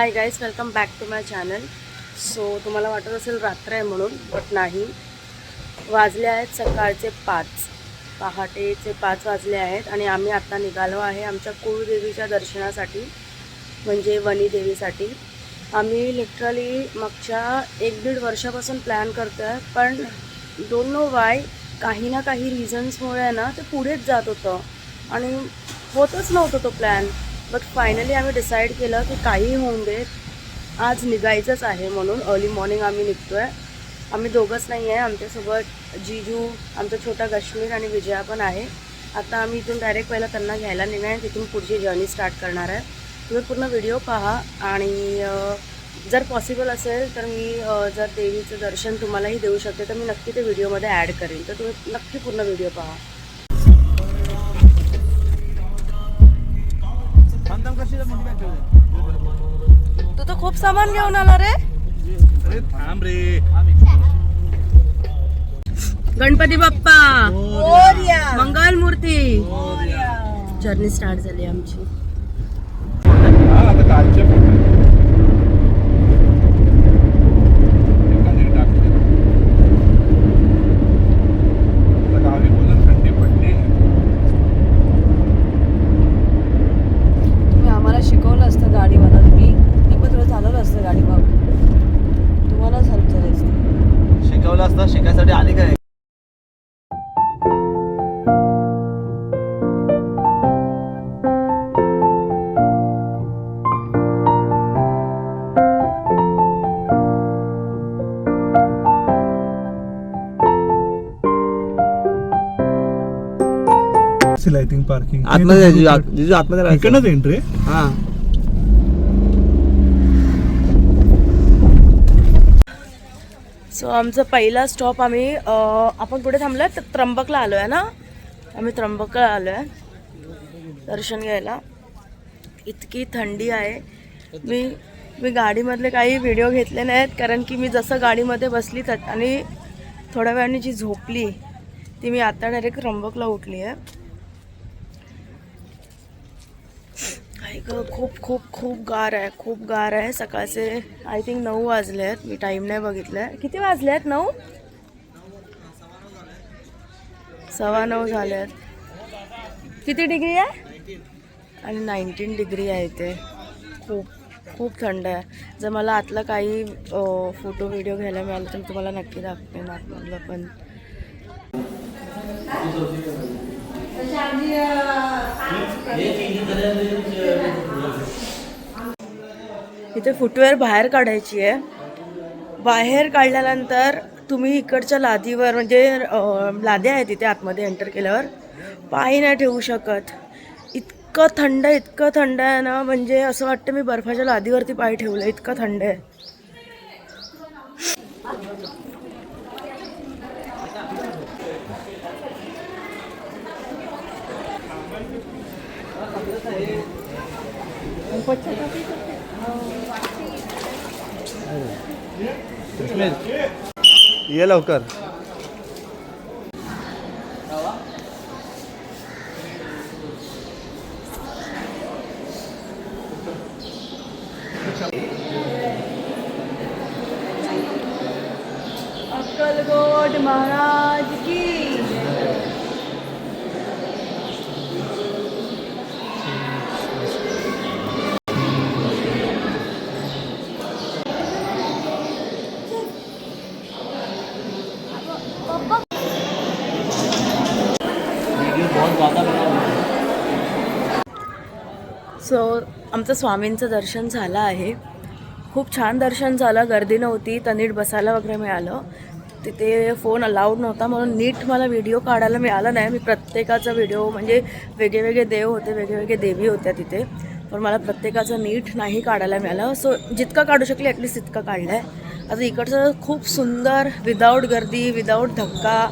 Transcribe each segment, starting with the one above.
High guys, welcome back to my channel. So तुम्हाला वाटत असेल रात्र आहे म्हणून, बट नाही. वाजले आहेत सकाळचे 5, पहाटेचे 5 वाजले आहेत आणि आम्ही आत्ता निघालो आहे आमच्या कुळदेवीच्या दर्शनासाठी, म्हणजे वनी देवीसाठी. आम्ही लिटरली मागच्या 1-1.5 वर्षापासून प्लॅन करतो आहे, पण डोंट नो वाय काही ना काही रिझन्समुळे ना ते पुढेच जात होतं आणि होतच नव्हतं तो प्लॅन. बट फायनली आम्ही डिसाईड केलं की काही होऊन दे, आज निघायचंच आहे. म्हणून अर्ली मॉर्निंग आम्ही निघतो आहे. आम्ही दोघंच नाही आहे, आमच्यासोबत जीजू, आमचा छोटा काश्मीर आणि विजया पण आहे. आता आम्ही इथून डायरेक्ट पहिला त्यांना घ्यायला निघणार आहे, तिथून पुढची जर्नी स्टार्ट करणार आहे. तुम्ही पूर्ण व्हिडिओ पहा आणि जर पॉसिबल असेल तर मी जर देवीचं दर्शन तुम्हालाही देऊ शकते तर मी नक्की ते व्हिडिओमध्ये ॲड करेन, तर तुम्ही नक्की पूर्ण व्हिडिओ पहा. तू तर खूप सामान घेऊन आला रे. थांब रे. गणपती बाप्पा, मंगल मूर्ती. जर्नी स्टार्ट झाली आमची. आता कालचे गावी बोलून थंडी पडली. तुम्ही आम्हाला शिकवलं असतं गाडीवाला, मी पण थोडं चालवलं असतं गाडी. बाबा तुम्हालाच हेल्प झाली असते. शिकवलं असतं, शिकायसाठी आली काय? लाइटिंग पार्किंग आतमध्ये जिजू आतमध्ये राहायचं. इकडनंच एंट्री. हा, सो आमचा पहिला स्टॉप आम्ही आपण कुठे थांबलो तर त्र्यंबकला आलो आहे ना. आम्ही त्र्यंबकला आलो आहे दर्शन घ्यायला. इतकी थंडी आहे. मी गाडीमधले काही व्हिडिओ घेतले नाहीत, कारण की मी जसं गाडीमध्ये बसली आणि थोड्या वेळाने जी झोपली ती मी आता डायरेक्ट त्र्यंबकला उठली आहे. खूप खूप खूप गार आहे, खूप गार आहे. सकाळचे आय थिंक 9 वाजले आहेत. मी टाईम नाही बघितलं आहे. किती वाजले आहेत? 9, 9:15 झाले आहेत. किती डिग्री आहे? आणि 19 डिग्री आहे इथे. खूप खूप थंड आहे. जर मला आतला काही फोटो व्हिडिओ घ्यायला मिळालं तर मी तुम्हाला नक्की दाखवेन आतमधलं पण. इथे फुटवेअर बाहेर काढायची आहे. बाहेर काढल्यानंतर तुम्ही इकडच्या लादीवर, म्हणजे लाद्या आहेत तिथे आतमध्ये एंटर केल्यावर, पाय नाही ठेवू शकत. इतकं थंड आहे ना, म्हणजे असं वाटतं मी बर्फाच्या लादीवरती पाय ठेवलं, इतकं थंड आहे. ये लवकर. अक्कलकोट महाराज की. सो आमचं स्वामींचं दर्शन झालं आहे. खूप छान दर्शन झालं. गर्दी नव्हती तर नीट बसायला वगैरे मिळालं. तिथे फोन अलाउड नव्हता म्हणून नीट मला व्हिडिओ काढायला मिळाला नाही. मी प्रत्येकाचा व्हिडिओ, म्हणजे वेगळे देव होते, वेगवेगळे देवी होत्या तिथे, पण मला प्रत्येकाचं नीट नाही काढायला मिळालं. सो जितकं काढू शकले ॲटलिस्ट तितकं काढलं आहे. आता इकडचं खूप सुंदर, विदाऊट गर्दी, विदाऊट धक्का,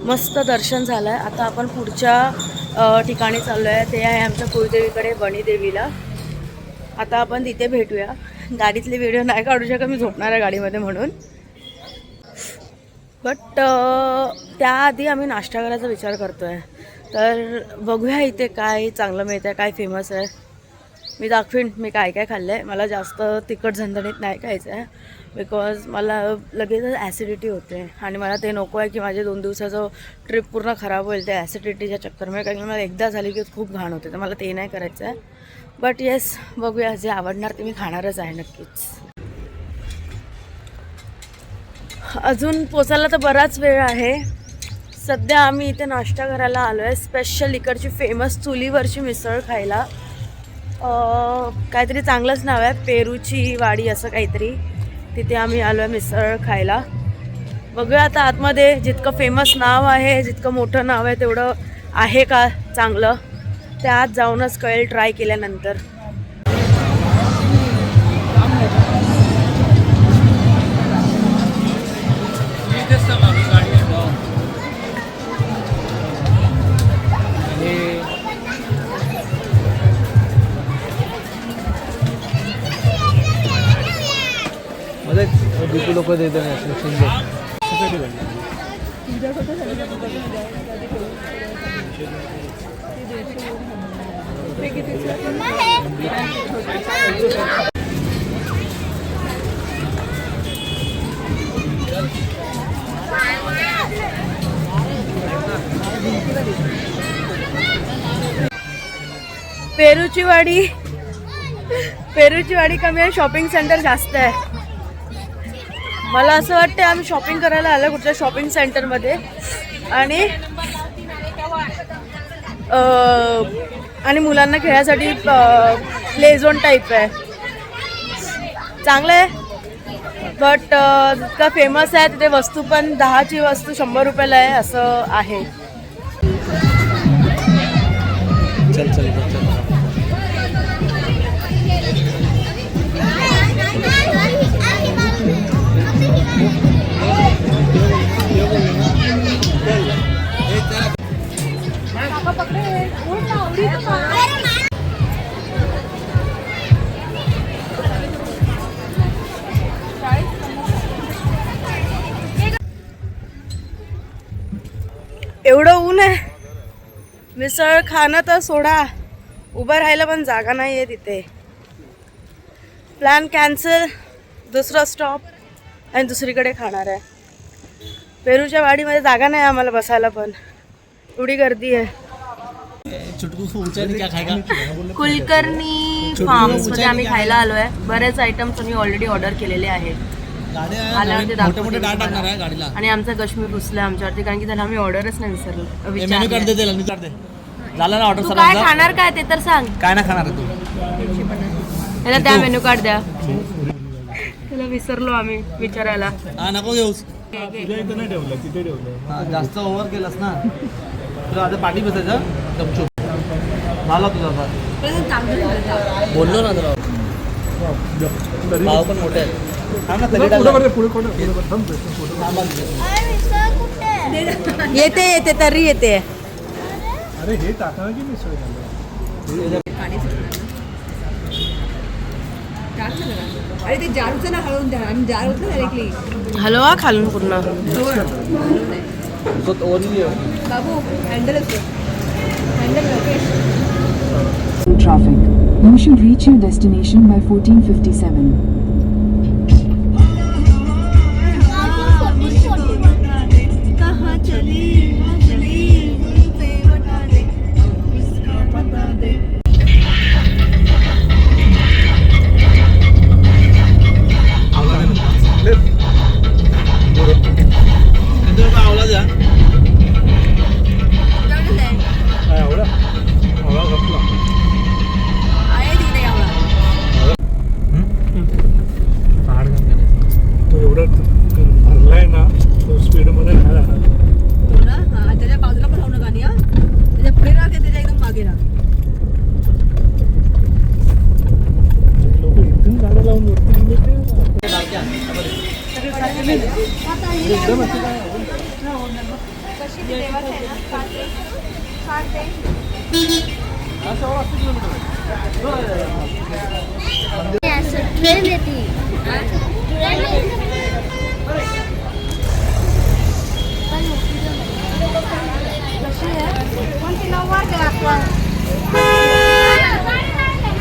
मस्त दर्शन झालं आहे. आता आपण पुढच्या ठिकाणी चाललो आहे, ते आहे आमच्या कुळदेवीकडे, वनी देवीला. आता आपण तिथे भेटूया. गाडीतले व्हिडिओ नाही काढू शकत, मी झोपणार आहे गाडीमध्ये म्हणून. बट त्याआधी आम्ही नाश्ता करायचा विचार करतो आहे. तर बघूया इथे काय चांगलं मिळतं आहे, काय फेमस आहे. मी दाखवीन मी काय काय खाल्लं आहे. मला जास्त तिखट झणझणीत नाही खायचं आहे बिकॉज मला लगेच ॲसिडिटी होते आणि मला ते नको आहे की माझे 2 दिवसाचं ट्रिप पूर्ण खराब होईल त्या ॲसिडिटीच्या चक्करमध्ये. कारण की मला एकदा झाली की खूप घाण होते तर मला ते नाही करायचं आहे. बट येस बघूया जे आवडणार ते मी खाणारच आहे नक्कीच. अजून पोचायला तर बराच वेळ आहे. सध्या आम्ही इथे नाश्ता करायला आलो आहे स्पेशल इकडची फेमस चुलीवरची मिसळ खायला. काहीतरी चांगलंच नाव आहे पेरूची वाडी असं काहीतरी. तिथे आम्ही आलो आहे मिसळ खायला. बघूया आता आतमध्ये जितकं फेमस नाव आहे जितकं मोठं नाव आहे तेवढं आहे का चांगलं ते आत जाऊनच कळेल ट्राय केल्यानंतर. मध्ये बीपी लोक देत पेरूची वाडी कमी आहे शॉपिंग सेंटर जास्त आहे. मला असं वाटतं आम्ही शॉपिंग करायला आलो कुठल्या शॉपिंग सेंटरमध्ये आणि मुलांना खेळायसाठी प्ले झोन टाईप आहे. चांगलं आहे बट जितका फेमस आहे तिथे वस्तू पण 10ची वस्तू 100 रुपयाला आहे असं आहे. चल चल एवढं ऊन आहे मिसळ खाणं तर सोडा उभं राहायला पण जागा नाही आहे तिथे. Plan cancel. दुसरा स्टॉप आणि दुसरीकडे खाणार आहे. पेरूच्या वाडीमध्ये जागा नाही आम्हाला बसायला पण एवढी गर्दी आहे. कुलकर्णी फार्म्स मध्ये आम्ही खायला आलो आहे. बरेच आयटम्स आम्ही ऑलरेडी ऑर्डर केलेले आहेत. आल्यावरती दाखवते आणि आमचा काश्मीर रुसला आमच्यावरती कारण की त्याला आम्ही ऑर्डरच नाही विचारलं. झालं ना ऑर्डर. तू काय खाणार काय ते तर सांग. काय ना खाणार तू त्याला त्या मेनू कार्ड द्या. त्याला विसरलो आम्ही विचारायला. नको घेऊस तुझ्या इथं नाही ठेवलं तिथे ठेवलं. जास्त ओव्हर केलंस ना तुला आता पाठी बसायचं गपचूप झाला तुझा. बोललो ना तुला भाव पण मोठे आहेत. येते येते तरी येते. अरे हे टाका की मिसळ झालं. अरे ते जारूचं ना हळून द्या आम्ही जार होतो डायरेक्टली हलवा खालून पूर्ण. बाबू handle handle Traffic. You should reach your destination by 14:57. आवला द्या आवडा आवडा घपला. तो एवढा भरलाय ना तो स्पीडमध्ये नाही राहणार. त्याच्या बाजूला पण राहू नका आणि त्याच्या पुढे राहा त्याच्या एकदम मागे राहा. लोक इथून गाड्या लावून वरती गेले ते ट्रेन येते. कशी आहे? कोणती 9 वाजता?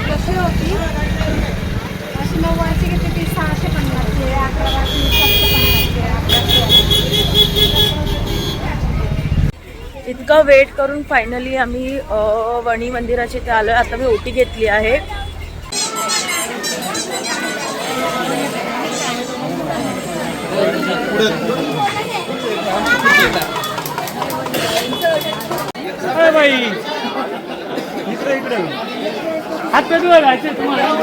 कशी हो? इतकं वेट करून फायनली आम्ही वणी मंदिराच्या इथे आलो आहे. आता मी ओटी घेतली आहे. बाई इकडे इकडे हात पेटवा जायचे तुम्हाला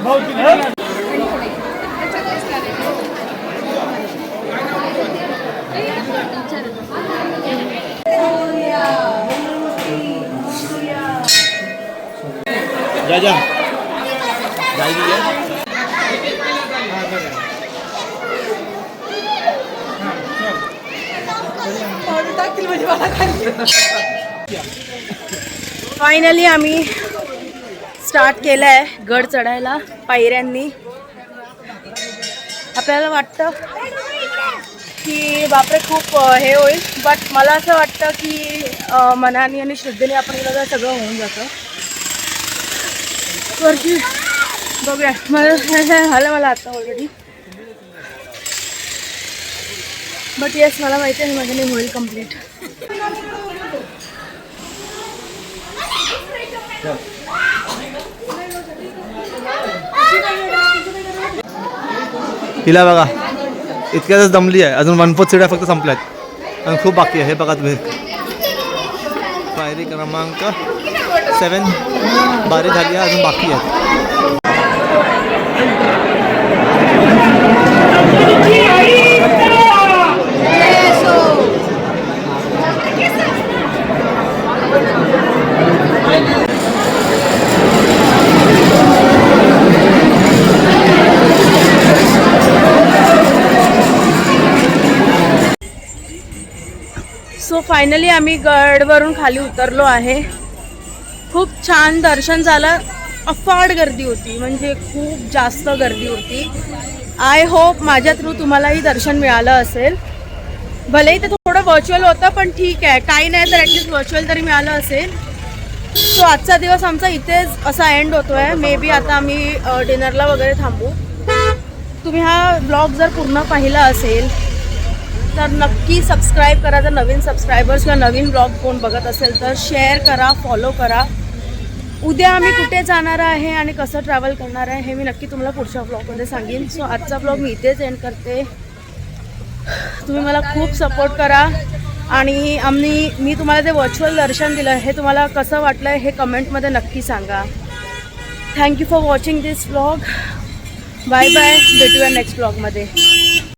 भाऊ जा जा जाएगी क्या? फायनली आम्ही स्टार्ट केलं आहे गड चढायला पायऱ्यांनी. आपल्याला वाटतं की बापरे खूप हे होईल, बट मला असं वाटतं की मनाने आणि श्रद्धेने आपण गेलं तर सगळं होऊन जातं. वरती बघूया. मला आता ऑलरेडी, बट येस मला माहिती आहे माझ्याने होईल कम्प्लीट. हिला बघा इतक्यातच दमली आहे. अजून 1/4 सीट्या फक्त संपल्यात आणि खूप बाकी आहे. हे बघा तुम्ही पायरी क्रमांक 7 बारी झाली आहे, अजून बाकी आहे. सो फायनली आम्ही गडवरून खाली उतरलो आहे. खूप छान दर्शन झालं. अफाट गर्दी होती, म्हणजे खूप जास्त गर्दी होती. आय होप माझ्या थ्रू तुम्हालाही दर्शन मिळालं असेल. भलेही ते थोडं व्हर्च्युअल होतं, पण ठीक आहे, काही नाही तर ॲटलिस्ट व्हर्च्युअल तरी मिळालं असेल. सो आजचा दिवस आमचा इथेच असा एंड होतो आहे. मे बी आता आम्ही डिनरला वगैरे थांबू. तुम्ही हा ब्लॉग जर पूर्ण पाहिला असेल तर नक्की सबस्क्राईब करा. जर नवीन सबस्क्रायबर्स किंवा नवीन ब्लॉग कोण बघत असेल तर शेअर करा, फॉलो करा. उद्या आम्ही कुठे जाणार आहे आणि कसं ट्रॅव्हल करणार आहे हे मी नक्की तुम्हाला पुढच्या ब्लॉगमध्ये सांगेन. सो आजचा ब्लॉग मी इथेच एंड करते. तुम्ही मला खूप सपोर्ट करा आणि मी तुम्हाला जे व्हर्च्युअल दर्शन दिलं हे तुम्हाला कसं वाटलं हे कमेंटमध्ये नक्की सांगा. Thank you for watching this blog. Bye bye. भेटूया नेक्स्ट ब्लॉगमध्ये.